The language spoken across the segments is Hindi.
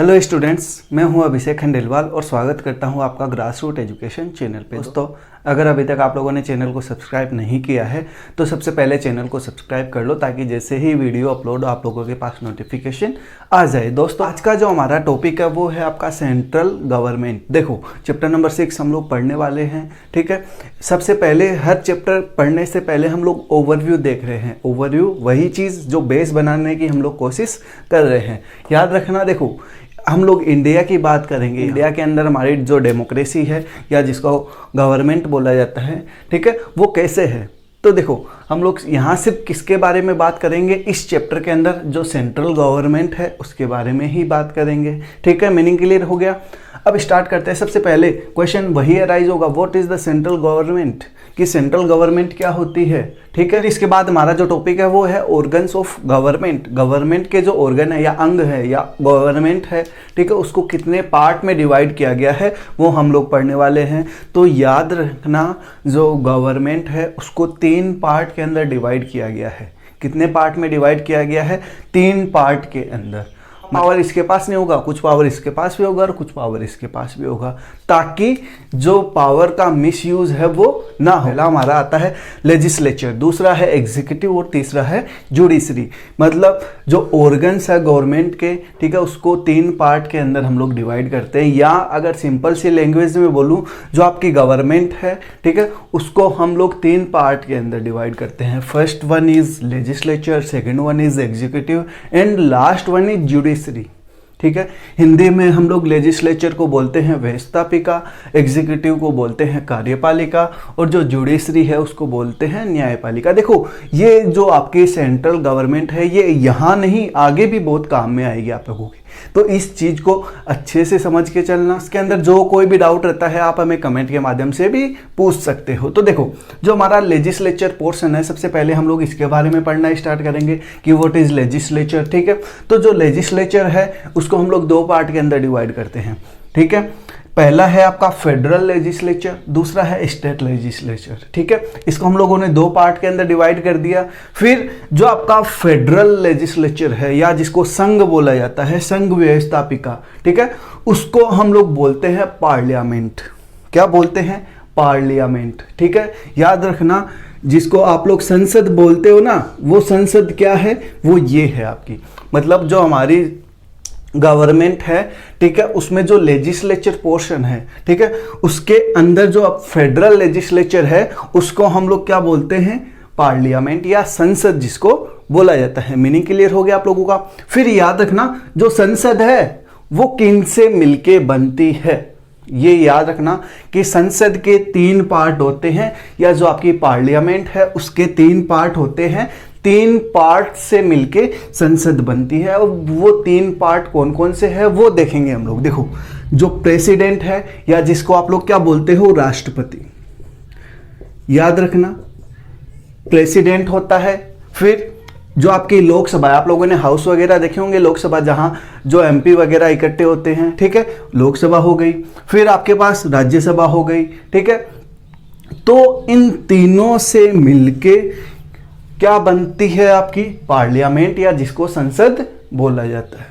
हेलो स्टूडेंट्स, मैं हूं अभिषेक खंडेलवाल और स्वागत करता हूं आपका ग्रास रूट एजुकेशन चैनल पे। दोस्तों, अगर अभी तक आप लोगों ने चैनल को सब्सक्राइब नहीं किया है तो सबसे पहले चैनल को सब्सक्राइब कर लो ताकि जैसे ही वीडियो अपलोड आप लोगों के पास नोटिफिकेशन आ जाए। दोस्तों, आज का जो हमारा टॉपिक है वो है आपका सेंट्रल गवर्नमेंट। देखो, चैप्टर नंबर 6 हम लोग पढ़ने वाले हैं। ठीक है, सबसे पहले हर चैप्टर पढ़ने से पहले हम लोग ओवरव्यू देख रहे हैं। ओवरव्यू वही चीज़ जो बेस बनाने की हम लोग कोशिश कर रहे हैं। याद रखना, देखो हम लोग इंडिया की बात करेंगे। इंडिया के अंदर हमारी जो डेमोक्रेसी है या जिसको गवर्नमेंट बोला जाता है, ठीक है, वो कैसे है। तो देखो, हम लोग यहाँ सिर्फ किसके बारे में बात करेंगे, इस चैप्टर के अंदर जो सेंट्रल गवर्नमेंट है उसके बारे में ही बात करेंगे। ठीक है, मीनिंग क्लियर हो गया। अब स्टार्ट करते हैं। सबसे पहले क्वेश्चन वही अराइज होगा, what is the central government, कि सेंट्रल गवर्नमेंट क्या होती है। ठीक है, इसके बाद हमारा जो टॉपिक है वो है ऑर्गन्स ऑफ गवर्नमेंट। गवर्नमेंट के जो ऑर्गन है या अंग है या गवर्नमेंट है, ठीक है, उसको कितने पार्ट में डिवाइड किया गया है वो हम लोग पढ़ने वाले हैं। तो याद रखना, जो गवर्नमेंट है उसको 3 पार्ट के अंदर डिवाइड किया गया है। कितने पार्ट में डिवाइड किया गया है? 3 पार्ट के अंदर। पावर इसके पास नहीं होगा, कुछ पावर इसके पास भी होगा और कुछ पावर इसके पास भी होगा, ताकि जो पावर का मिसयूज है वो ना हो। पहला हमारा आता है लेजिस्लेचर, दूसरा है एग्जीक्यूटिव और तीसरा है जुडिशरी। मतलब जो ऑर्गन्स है गवर्नमेंट के, ठीक है, उसको 3 पार्ट के अंदर हम लोग डिवाइड करते हैं। या अगर सिंपल सी लैंग्वेज में बोलूँ, जो आपकी गवर्नमेंट है, ठीक है, उसको हम लोग 3 पार्ट के अंदर डिवाइड करते हैं। First one is legislature, second one is executive and last one is judiciary. ठीक है, हिंदी में हम लोग लेजिस्लेचर को बोलते हैं व्यवस्थापिका, एग्जीक्यूटिव को बोलते हैं कार्यपालिका और जो जुडिशरी है उसको बोलते हैं न्यायपालिका। देखो, ये जो आपकी सेंट्रल गवर्नमेंट है ये यहाँ नहीं, आगे भी बहुत काम में आएगी आप लोगों के। तो इस चीज़ को अच्छे से समझ के चलना। इसके अंदर जो कोई भी डाउट रहता है आप हमें कमेंट के माध्यम से भी पूछ सकते हो। तो देखो, जो हमारा लेजिस्लेचर पोर्शन है, सबसे पहले हम लोग इसके बारे में पढ़ना स्टार्ट करेंगे कि व्हाट इज लेजिस्लेचर। ठीक है, तो जो लेजिस्लेचर है उसको हम लोग 2 पार्ट के अंदर डिवाइड करते हैं। ठीक है, पहला है आपका फेडरल लेजिस्लेचर, दूसरा है स्टेट लेजिस्लेचर। ठीक है, इसको हम लोगों ने 2 पार्ट के अंदर डिवाइड कर दिया। फिर जो आपका फेडरल लेजिस्लेचर है या जिसको संघ बोला जाता है, संघ व्यवस्थापिका, ठीक है, उसको हम लोग बोलते हैं पार्लियामेंट। क्या बोलते हैं? पार्लियामेंट। ठीक है, याद रखना, जिसको आप लोग संसद बोलते हो ना, वो संसद क्या है? वो ये है आपकी, मतलब जो हमारी गवर्नमेंट है, ठीक है, उसमें जो लेजिस्लेचर पोर्शन है, ठीक है, उसके अंदर जो फेडरल लेजिस्लेचर है उसको हम लोग क्या बोलते हैं? पार्लियामेंट या संसद जिसको बोला जाता है। मीनिंग क्लियर हो गया आप लोगों का। फिर याद रखना, जो संसद है वो किन से मिलके बनती है, ये याद रखना कि संसद के 3 पार्ट होते हैं, या जो आपकी पार्लियामेंट है उसके 3 पार्ट होते हैं। 3 पार्ट से मिलके संसद बनती है। और वो 3 पार्ट कौन कौन से हैं वो देखेंगे हम लोग। देखो, जो प्रेसिडेंट है या जिसको आप लोग क्या बोलते हो? राष्ट्रपति। याद रखना, प्रेसिडेंट होता है। फिर जो आपकी लोकसभा है, आप लोगों ने हाउस वगैरह देखे होंगे, लोकसभा जहां जो एमपी वगैरह इकट्ठे होते हैं, ठीक है, लोकसभा हो गई। फिर आपके पास राज्यसभा हो गई। ठीक है, तो इन तीनों से मिलके क्या बनती है? आपकी पार्लियामेंट या जिसको संसद बोला जाता है।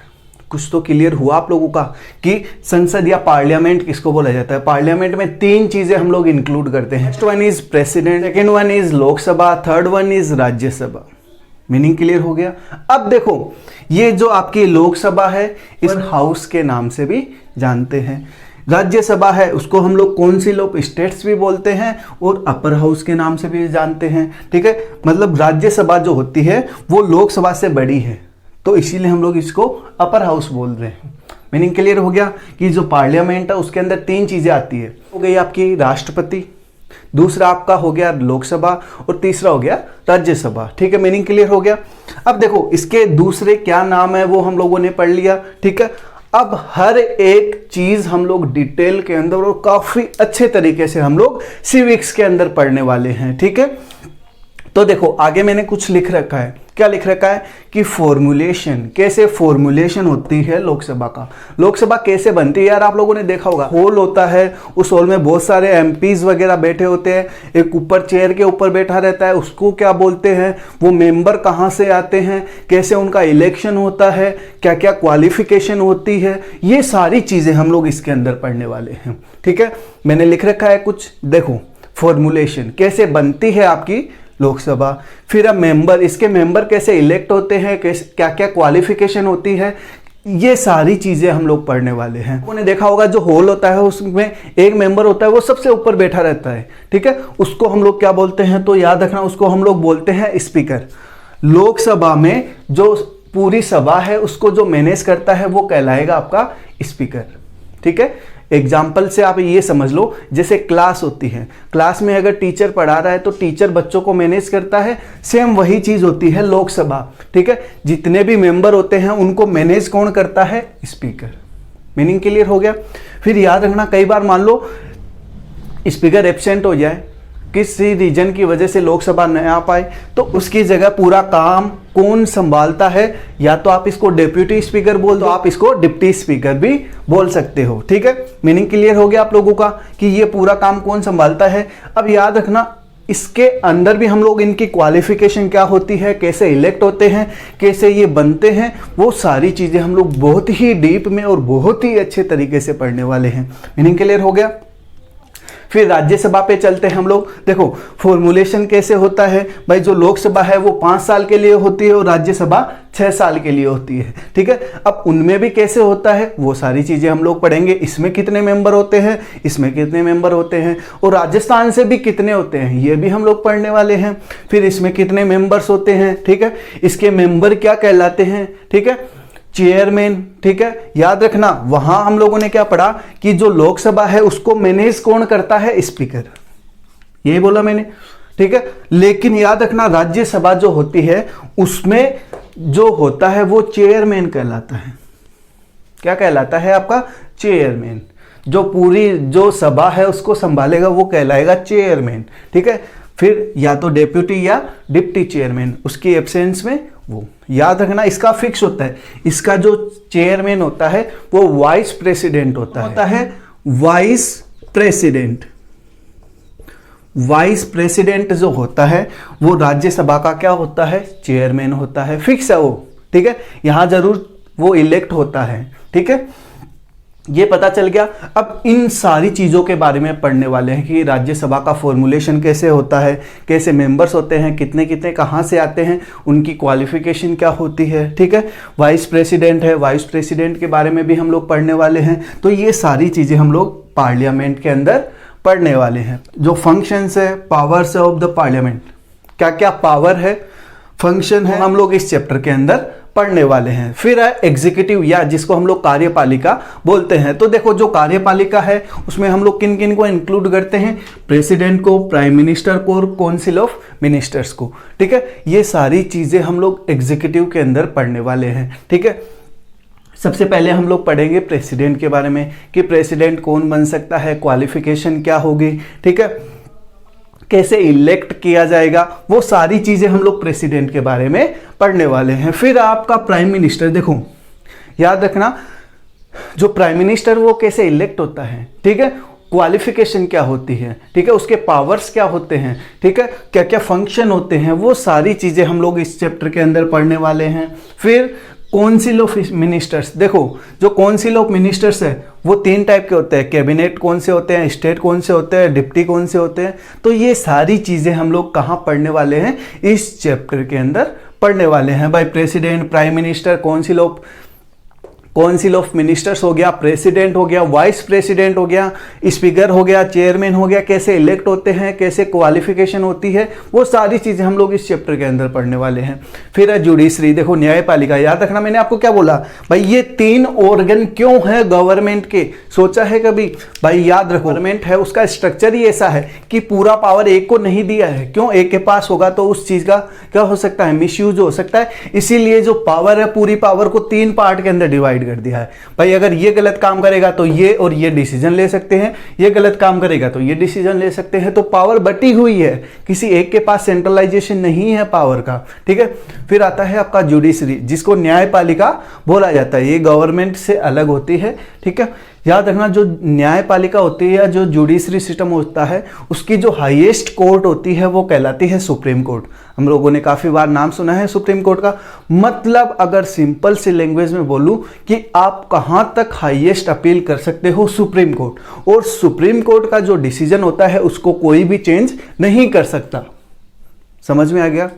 कुछ तो क्लियर हुआ आप लोगों का कि संसद या पार्लियामेंट किसको बोला जाता है। पार्लियामेंट में 3 चीजें हम लोग इंक्लूड करते हैं। First one is president, second one is Lok Sabha, third one is Rajya Sabha. Meaning clear हो गया। अब देखो, ये जो आपकी लोकसभा है इस हाउस के नाम से भी जानते हैं। राज्यसभा है उसको हम लोग कौन सी लोग स्टेट्स भी बोलते हैं और अपर हाउस के नाम से भी जानते हैं। ठीक है, मतलब राज्यसभा जो होती है वो लोकसभा से बड़ी है, तो इसीलिए हम लोग इसको अपर हाउस बोल रहे हैं। मीनिंग क्लियर हो गया कि जो पार्लियामेंट है उसके अंदर 3 चीजें आती है। हो गई आपकी राष्ट्रपति, दूसरा आपका हो गया लोकसभा और तीसरा हो गया राज्यसभा। ठीक है, मीनिंग क्लियर हो गया। अब देखो, इसके दूसरे क्या नाम है वो हम लोगों ने पढ़ लिया। ठीक है, अब हर एक चीज हम लोग डिटेल के अंदर और काफी अच्छे तरीके से हम लोग सिविक्स के अंदर पढ़ने वाले हैं। ठीक है, तो देखो आगे मैंने कुछ लिख रखा है क्या लिख रखा है कि फॉर्मुलेशन, कैसे फॉर्मुलेशन होती है लोकसभा का, लोकसभा कैसे बनती है। यार आप लोगों ने देखा होगा, हॉल होता है, उस हॉल में बहुत सारे एमपीज वगैरह बैठे होते हैं, एक ऊपर चेयर के ऊपर बैठा रहता है, उसको क्या बोलते हैं, वो मेंबर कहाँ से आते हैं, कैसे उनका इलेक्शन होता है, क्या क्या क्वालिफिकेशन होती है, ये सारी चीजें हम लोग इसके अंदर पढ़ने वाले हैं। ठीक है, मैंने लिख रखा है कुछ, देखो फॉर्मुलेशन कैसे बनती है आपकी लोकसभा, फिर अब मेंबर, इसके मेंबर कैसे इलेक्ट होते हैं, क्या क्या क्वालिफिकेशन होती है, ये सारी चीजें हम लोग पढ़ने वाले हैं। आपने देखा होगा जो हॉल होता है उसमें एक मेंबर होता है, वो सबसे ऊपर बैठा रहता है। ठीक है, उसको हम लोग क्या बोलते हैं, तो याद रखना, उसको हम लोग बोलते हैं स्पीकर। लोकसभा में जो पूरी सभा है उसको जो मैनेज करता है वो कहलाएगा आपका स्पीकर। ठीक है, एग्जाम्पल से आप ये समझ लो, जैसे क्लास होती है, क्लास में अगर टीचर पढ़ा रहा है तो टीचर बच्चों को मैनेज करता है, सेम वही चीज होती है लोकसभा। ठीक है, जितने भी मेंबर होते हैं उनको मैनेज कौन करता है, स्पीकर। मीनिंग क्लियर हो गया। फिर याद रखना, कई बार मान लो स्पीकर एब्सेंट हो जाए, किसी रीजन की वजह से लोकसभा न आ पाए, तो उसकी जगह पूरा काम कौन संभालता है, या तो आप इसको डेप्यूटी स्पीकर बोल दो, आप इसको डिप्टी स्पीकर भी बोल सकते हो। ठीक है, मीनिंग क्लियर हो गया आप लोगों का कि ये पूरा काम कौन संभालता है। अब याद रखना, इसके अंदर भी हम लोग इनकी क्वालिफिकेशन क्या होती है, कैसे इलेक्ट होते हैं, कैसे ये बनते हैं, वो सारी चीजें हम लोग बहुत ही डीप में और बहुत ही अच्छे तरीके से पढ़ने वाले हैं। मीनिंग क्लियर हो गया। फिर राज्यसभा पे चलते हैं हम लोग। देखो फॉर्मुलेशन कैसे होता है भाई, जो लोकसभा है वो 5 साल के लिए होती है और राज्यसभा 6 साल के लिए होती है। ठीक है, अब उनमें भी कैसे होता है वो सारी चीजें हम लोग पढ़ेंगे। इसमें कितने मेंबर होते हैं, इसमें कितने मेंबर होते हैं, और राजस्थान से भी कितने होते हैं ये भी हम लोग पढ़ने वाले हैं। फिर इसमें कितने मेंबर्स होते हैं, ठीक है, इसके मेंबर क्या कहलाते हैं, ठीक है, चेयरमैन। ठीक है, याद रखना वहां हम लोगों ने क्या पढ़ा कि जो लोकसभा है उसको मैनेज कौन करता है, स्पीकर, यही बोला मैंने। ठीक है, लेकिन याद रखना राज्यसभा जो होती है उसमें जो होता है वो चेयरमैन कहलाता है। क्या कहलाता है आपका, चेयरमैन। जो पूरी जो सभा है उसको संभालेगा वो कहलाएगा चेयरमैन। ठीक है, फिर या तो डेप्यूटी या डिप्टी चेयरमैन, उसकी एब्सेंस में वो। याद रखना इसका फिक्स होता है, इसका जो चेयरमैन होता है वो वाइस प्रेसिडेंट होता है वाइस प्रेसिडेंट। वाइस प्रेसिडेंट जो होता है वो राज्यसभा का क्या होता है, चेयरमैन होता है, फिक्स है वो। ठीक है, यहां जरूर वो इलेक्ट होता है। ठीक है, ये पता चल गया। अब इन सारी चीजों के बारे में पढ़ने वाले हैं कि राज्यसभा का फॉर्मुलेशन कैसे होता है, कैसे मेंबर्स होते हैं, कितने कितने कहां से आते हैं, उनकी क्वालिफिकेशन क्या होती है। ठीक है, वाइस प्रेसिडेंट है, वाइस प्रेसिडेंट के बारे में भी हम लोग पढ़ने वाले हैं। तो ये सारी चीजें हम लोग पार्लियामेंट के अंदर पढ़ने वाले हैं। जो फंक्शंस है, पावर्स ऑफ द पार्लियामेंट, क्या क्या पावर है, फंक्शन है, हम लोग इस चैप्टर के अंदर पढ़ने वाले हैं। फिर है एग्जीक्यूटिव, या जिसको हम लोग कार्यपालिका बोलते हैं। तो देखो जो कार्यपालिका है उसमें हम लोग किन किन को इंक्लूड करते हैं, प्रेसिडेंट को, प्राइम मिनिस्टर को और काउंसिल ऑफ मिनिस्टर्स को। ठीक है, ये सारी चीजें हम लोग एग्जीक्यूटिव के अंदर पढ़ने वाले हैं। ठीक है, सबसे पहले हम लोग पढ़ेंगे प्रेसिडेंट के बारे में कि प्रेसिडेंट कौन बन सकता है, क्वालिफिकेशन क्या होगी, ठीक है, कैसे इलेक्ट किया जाएगा, वो सारी चीजें हम लोग प्रेसिडेंट के बारे में पढ़ने वाले हैं। फिर आपका प्राइम मिनिस्टर, देखो याद रखना जो प्राइम मिनिस्टर वो कैसे इलेक्ट होता है, ठीक है, क्वालिफिकेशन क्या होती है, ठीक है, उसके पावर्स क्या होते हैं, ठीक है, क्या क्या फंक्शन होते हैं, वो सारी चीजें हम लोग इस चैप्टर के अंदर पढ़ने वाले हैं। फिर काउंसिल ऑफ मिनिस्टर्स, देखो जो काउंसिल ऑफ मिनिस्टर्स है वो 3 टाइप के होते हैं, कैबिनेट कौन से होते हैं, स्टेट कौन से होते हैं, डिप्टी कौन से होते हैं। तो ये सारी चीजें हम लोग कहाँ पढ़ने वाले हैं, इस चैप्टर के अंदर पढ़ने वाले हैं भाई। President, prime minister, council of ministers हो गया, प्रेसिडेंट हो गया, वाइस प्रेसिडेंट हो गया, स्पीकर हो गया, चेयरमैन हो गया, कैसे इलेक्ट होते हैं, कैसे क्वालिफिकेशन होती है, वो सारी चीजें हम लोग इस चैप्टर के अंदर पढ़ने वाले हैं। फिर है जुडिशरी, देखो न्यायपालिका, याद रखना मैंने आपको क्या बोला भाई, ये 3 ऑर्गन क्यों है गवर्नमेंट के, सोचा है कभी भाई? याद रखो गवर्नमेंट है उसका स्ट्रक्चर ही ऐसा है कि पूरा पावर एक को नहीं दिया है। क्यों? एक के पास होगा तो उस चीज का क्या हो सकता है, मिसयूज हो सकता है। इसीलिए जो पावर है पूरी पावर को 3 पार्ट के अंदर डिवाइड डिवाइड कर दिया है भाई, अगर ये गलत काम करेगा तो ये और ये डिसीजन ले सकते हैं, ये गलत काम करेगा तो ये डिसीजन ले सकते हैं। तो पावर बटी हुई है, किसी एक के पास सेंट्रलाइजेशन नहीं है पावर का, ठीक है। फिर आता है आपका जुडिशरी, जिसको न्यायपालिका बोला जाता है, ये गवर्नमेंट से अलग होती है, ठीक है। याद रखना, जो न्यायपालिका होती है या जो जुडिशरी सिस्टम होता है, उसकी जो हाईएस्ट कोर्ट होती है वो कहलाती है सुप्रीम कोर्ट। हम लोगों ने काफ़ी बार नाम सुना है सुप्रीम कोर्ट का। मतलब अगर सिंपल सी लैंग्वेज में बोलूं कि आप कहां तक हाईएस्ट अपील कर सकते हो, सुप्रीम कोर्ट। और सुप्रीम कोर्ट का जो डिसीजन होता है उसको कोई भी चेंज नहीं कर सकता। समझ में आ गया।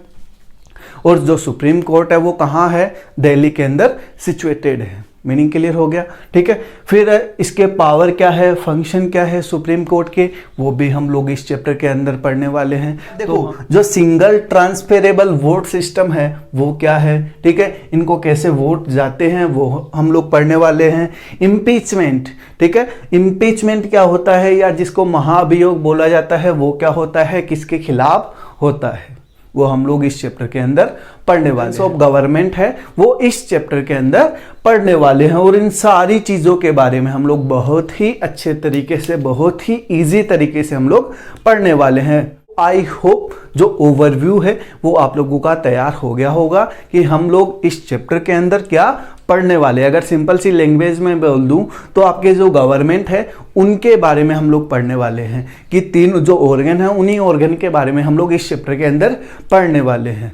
और जो सुप्रीम कोर्ट है वो कहाँ है, दिल्ली के अंदर सिचुएटेड है। मीनिंग क्लियर हो गया, ठीक है। फिर इसके पावर क्या है, फंक्शन क्या है सुप्रीम कोर्ट के, वो भी हम लोग इस चैप्टर के अंदर पढ़ने वाले हैं। देखो जो सिंगल ट्रांसफरेबल वोट सिस्टम है वो क्या है, ठीक है, इनको कैसे वोट जाते हैं वो हम लोग पढ़ने वाले हैं। इम्पीचमेंट, ठीक है, इम्पीचमेंट क्या होता है या जिसको महाभियोग बोला जाता है वो क्या होता है, किसके खिलाफ होता है, वो हम लोग इस चैप्टर के अंदर पढ़ने वाले हैं। ऑफ गवर्नमेंट है वो इस चैप्टर के अंदर पढ़ने वाले हैं। और इन सारी चीज़ों के बारे में हम लोग बहुत ही अच्छे तरीके से, बहुत ही इजी तरीके से हम लोग पढ़ने वाले हैं। आई होप जो ओवरव्यू है वो आप लोगों का तैयार हो गया होगा कि हम लोग इस चैप्टर के अंदर क्या पढ़ने वाले। अगर सिंपल सी लैंग्वेज में बोल दूं तो आपके जो गवर्नमेंट है उनके बारे में हम लोग पढ़ने वाले हैं, कि 3 जो ऑर्गन है उन्हीं ऑर्गन के बारे में हम लोग इस चैप्टर के अंदर पढ़ने वाले हैं,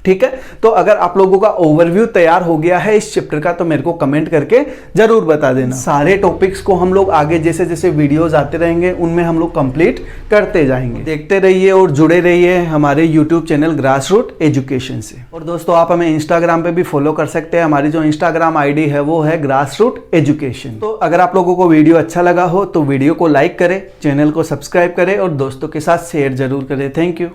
ठीक है। तो अगर आप लोगों का ओवरव्यू तैयार हो गया है इस चैप्टर का तो मेरे को कमेंट करके जरूर बता देना। सारे टॉपिक्स को हम लोग आगे जैसे जैसे वीडियोस आते रहेंगे उनमें हम लोग कंप्लीट करते जाएंगे। देखते रहिए और जुड़े रहिए हमारे यूट्यूब चैनल ग्रासरूट एजुकेशन से। और दोस्तों आप हमें इंस्टाग्राम पे भी फॉलो कर सकते हैं। हमारी जो इंस्टाग्राम आईडी है वो है ग्रासरूट एजुकेशन। तो अगर आप लोगों को वीडियो अच्छा लगा हो तो वीडियो को लाइक करें, चैनल को सब्सक्राइब करें और दोस्तों के साथ शेयर जरूर करें। Thank you.